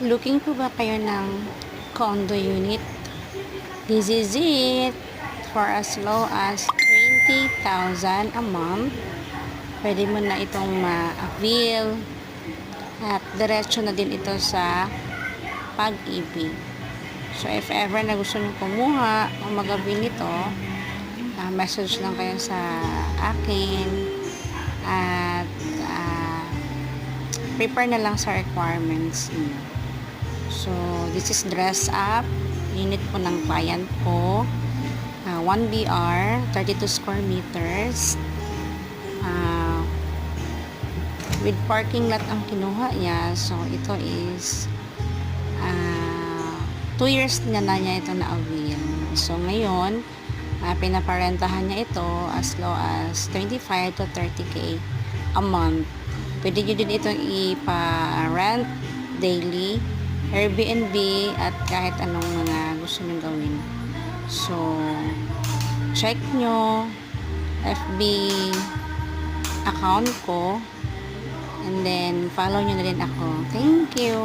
Looking po ba kayo ng condo unit? This is it. For as low as 20,000 a month, pwede mo na itong ma-avail at diretso na din ito sa Pag-ibig. So, if ever na gusto nyo kumuha o mag-avail nito, message lang kayo sa akin at prepare na lang sa requirements niyo. So, this is dress up unit po ng client ko. 1BR, 32 square meters. With parking lot ang kinuha niya. So, ito is 2 years na niya ito na-avail. So, ngayon, pinaparentahan niya ito as low as 25 to 30K a month. Pwede nyo din itong ipa-rent daily, Airbnb, at kahit anong mga gusto nyo gawin. So, check nyo FB account ko and then follow nyo na din ako. Thank you!